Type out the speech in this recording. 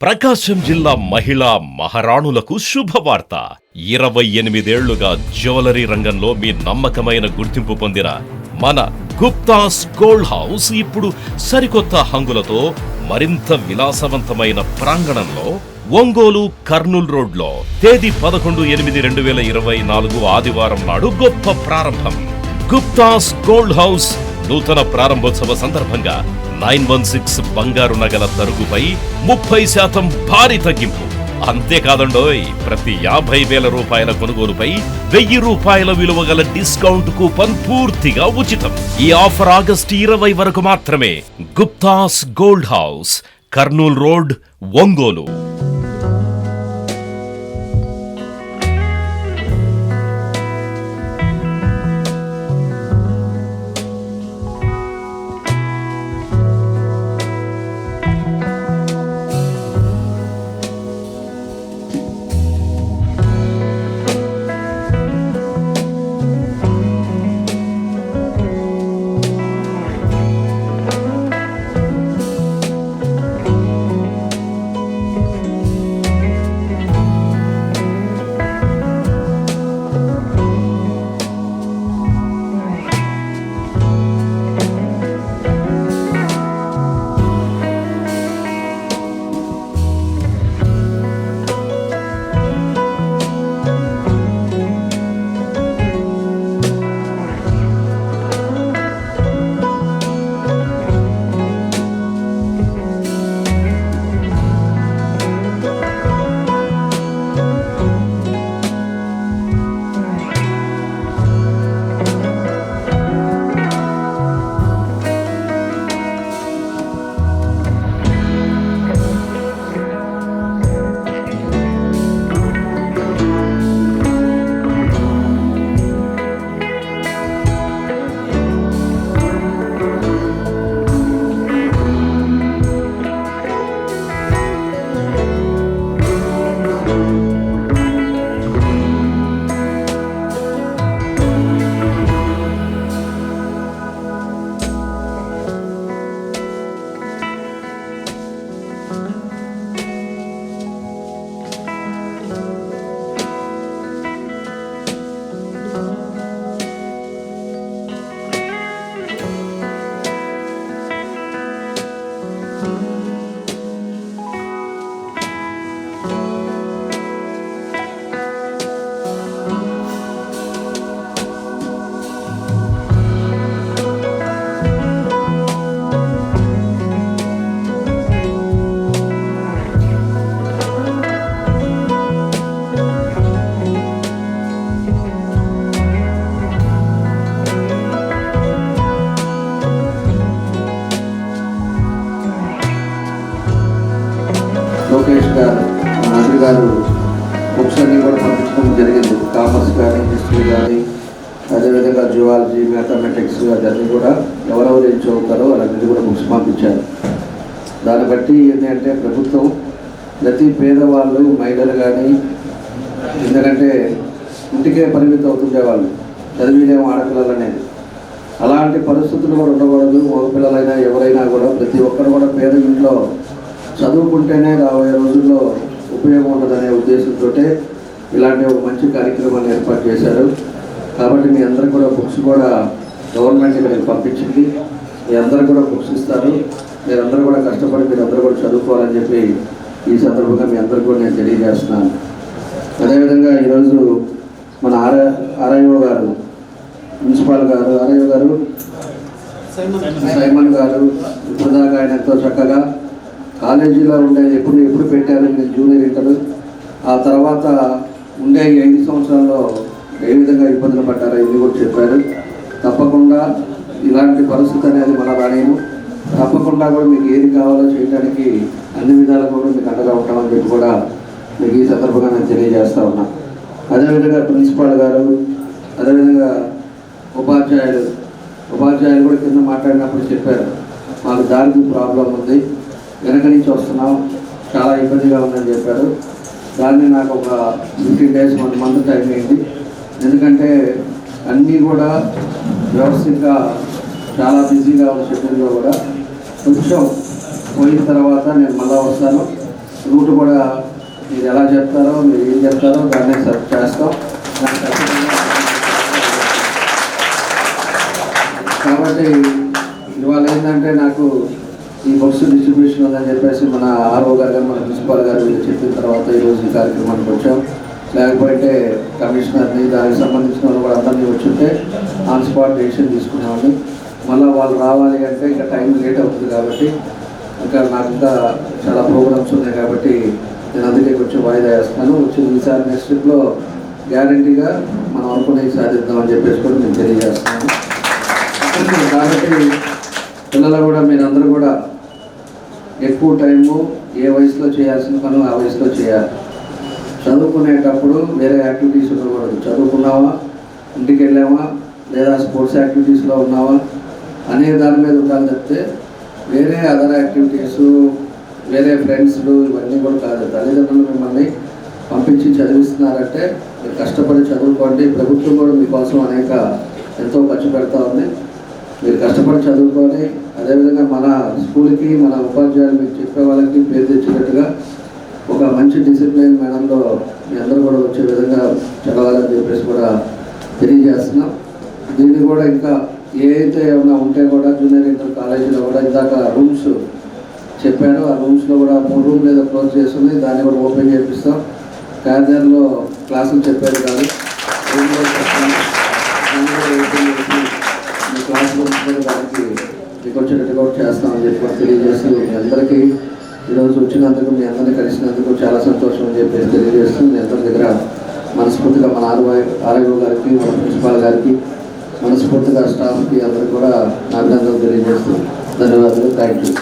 ప్రకాశం జిల్లా మహిళా మహారాణులకు శుభవార్త. 28 ఏళ్లుగా జ్యువెలరీ రంగంలో మీ నమ్మకమైన గుర్తింపు పొందిన మన గుప్తాస్ గోల్డ్ హౌస్ ఇప్పుడు సరికొత్త హంగులతో మరింత విలాసవంతమైన ప్రాంగణంలో ఒంగోలు కర్నూల్ రోడ్లో తేదీ 11/8/2024 ఆదివారం నాడు గొప్ప ప్రారంభం. గుప్తాస్ గోల్డ్ హౌస్ నూతన ప్రారంభోత్సవ సందర్భంగా 916 బంగారు నగల తరుగుపై 30% భారీ తగ్గింపు. అంతేకాదండోయ్, ప్రతి 50,000 రూపాయల కొనుగోలుపై 1000 రూపాయల విలువ గల డిస్కౌంట్ కూపన్ పూర్తిగా ఉచితం. ఈ ఆఫర్ ఆగస్టు 20 వరకు మాత్రమే. Gupta's Gold House, Kurnool road, Ongole. Lokesh గారు, మంత్రి గారు బుక్స్ అన్నీ కూడా పంపించడం జరిగింది. కామర్స్ కానీ, హిస్టరీ కానీ, అదేవిధంగా జువాలజీ, మ్యాథమెటిక్స్ అదన్నీ కూడా ఎవరెవరు ఏం చదువుతారో వాళ్ళందరినీ కూడా బుక్స్ పంపించారు. దాన్ని బట్టి ఏంటంటే ప్రభుత్వం ప్రతి పేదవాళ్ళు, మహిళలు కానీ, ఎందుకంటే ఇంటికే పరిమితం అవుతుండేవాళ్ళు, చదివిలేము ఆడపిల్లలు అనేది. అలాంటి పరిస్థితులు కూడా ఉండకూడదు. మగపిల్లలైనా ఎవరైనా కూడా ప్రతి ఒక్కరు కూడా పేద ఇంట్లో చదువుకుంటేనే రాబోయే రోజుల్లో ఉపయోగం ఉండదనే ఉద్దేశంతో ఇలాంటి ఒక మంచి కార్యక్రమాన్ని ఏర్పాటు చేశారు. కాబట్టి మీ అందరూ కూడా బుక్స్ కూడా గవర్నమెంట్ ఇక్కడికి పంపించింది. మీ అందరూ కూడా బుక్స్ ఇస్తారు. మీరందరూ కూడా కష్టపడి మీరందరూ కూడా చదువుకోవాలని చెప్పి ఈ సందర్భంగా మీ అందరూ కూడా నేను తెలియజేస్తున్నాను. అదేవిధంగా ఈరోజు మన ఆర్ఐఓ గారు, ప్రిన్సిపాల్ గారు, ఆర్ఐఓ గారు సైమన్ గారు ఇప్పుడు దాకా ఆయన ఎంతో చక్కగా కాలేజీలో ఉండేది ఎప్పుడు పెట్టారు. నేను జూనియర్ ఇంటర్, ఆ తర్వాత ఉండే 5 సంవత్సరాల్లో ఏ విధంగా ఇబ్బందులు పడ్డారో ఇవి కూడా చెప్పారు. తప్పకుండా ఇలాంటి పరిస్థితి అనేది మన రానిను, తప్పకుండా కూడా మీకు ఏది కావాలో చేయడానికి అన్ని విధాలు కూడా మీకు అండగా ఉంటామని చెప్పి కూడా మీకు ఈ సందర్భంగా నేను తెలియజేస్తూ ఉన్నా. అదేవిధంగా ప్రిన్సిపాల్ గారు, అదేవిధంగా ఉపాధ్యాయులు కూడా కింద మాట్లాడినప్పుడు చెప్పారు, మాకు దారికి ప్రాబ్లం ఉంది, వెనక నుంచి వస్తున్నాం, చాలా ఇబ్బందిగా ఉందని చెప్పారు. దాన్ని నాకు ఒక 15 days 1 month టైం అయింది. ఎందుకంటే అన్నీ కూడా వ్యవస్థగా చాలా బిజీగా ఉన్న షెడ్యూల్లో కూడా కొంచెం పోయిన తర్వాత నేను మళ్ళీ వస్తాను. రూట్ కూడా మీరు ఎలా చెప్తారో, మీరు ఏం చెప్తారో దాన్ని సెర్చ్ చేస్తాం. కాబట్టి ఇవాళ ఏంటంటే నాకు ఈ బస్సు డిస్ట్రిబ్యూషన్ ఉందని చెప్పేసి మన ఆర్ఓ గారు, మన ప్రిన్సిపాల్ గారు వీళ్ళు చెప్పిన తర్వాత ఈరోజు ఈ కార్యక్రమానికి వచ్చాం. లేకపోతే కమిషనర్ని, దానికి సంబంధించిన వాళ్ళు కూడా అందరినీ వచ్చుంటే ఆన్ స్పాట్ డెసిషన్ తీసుకున్నామని. మళ్ళీ వాళ్ళు రావాలి అంటే ఇంకా టైం లేట్ అవుతుంది కాబట్టి ఇంకా నాకు ఇంకా చాలా ప్రోగ్రామ్స్ ఉన్నాయి కాబట్టి నేను అందుకే కొంచెం వాయిదా వేస్తాను. వచ్చిన ఈసారి నెక్స్ట్ ట్రిప్లో గ్యారంటీగా మనం అనుకునేది సాధిద్దామని చెప్పేసి కూడా నేను తెలియజేస్తున్నాను. కాబట్టి పిల్లలు కూడా మీరందరూ కూడా ఎక్కువ టైము ఏ వయసులో చేయాల్సిన పనులు ఆ వయసులో చేయాలి. చదువుకునేటప్పుడు వేరే యాక్టివిటీస్ ఉండకూడదు. చదువుకున్నావా, ఇంటికి వెళ్ళావా, లేదా స్పోర్ట్స్ యాక్టివిటీస్లో ఉన్నావా అనే దాని మీద ఉండాలి తప్పితే వేరే అదర్ యాక్టివిటీసు, వేరే ఫ్రెండ్స్లు ఇవన్నీ కూడా కాదు. తల్లిదండ్రులు మిమ్మల్ని పంపించి చదివిస్తున్నారంటే మీరు కష్టపడి చదువుకోండి. ప్రభుత్వం కూడా మీకోసం ఎంతో ఖర్చు పెడతా ఉంది. మీరు కష్టపడి చదువుకొని అదేవిధంగా మన స్కూల్కి, మన ఉపాధ్యాయులు మీకు చెప్పే వాళ్ళకి పేరు తెచ్చినట్టుగా ఒక మంచి డిసిప్లిన్ మేడంలో మీ అందరూ కూడా వచ్చే విధంగా చదవాలని చెప్పేసి కూడా తెలియజేస్తున్నాం. దీన్ని కూడా ఇంకా ఏదైతే ఏమైనా ఉంటే కూడా జూనియర్ ఇంటర్ కాలేజీలో కూడా ఇందాక రూమ్స్ చెప్పారు. ఆ రూమ్స్లో కూడా 3 రూమ్లు ఏదో క్లోజ్ చేస్తుంది, దాన్ని కూడా ఓపెన్ చేపిస్తాం. కార్నర్లో క్లాసులు చెప్పేది కాదు, రూమ్లో చెప్తాం. మీ క్లాస్ రూమ్స్ కూడా దానికి మీకు వచ్చేటట్టు కూడా చేస్తామని చెప్పి కూడా తెలియజేస్తూ మీ అందరికీ ఈరోజు వచ్చినందుకు, మీ అందరినీ కలిసినందుకు చాలా సంతోషం అని చెప్పేసి తెలియజేస్తూ మీ అందరి దగ్గర మనస్ఫూర్తిగా మన ఆర్ఐఓ గారికి, మన ప్రిన్సిపాల్ గారికి, మనస్ఫూర్తిగా స్టాఫ్కి అందరికీ కూడా అభినందనలు తెలియజేస్తూ ధన్యవాదాలు. Thank you.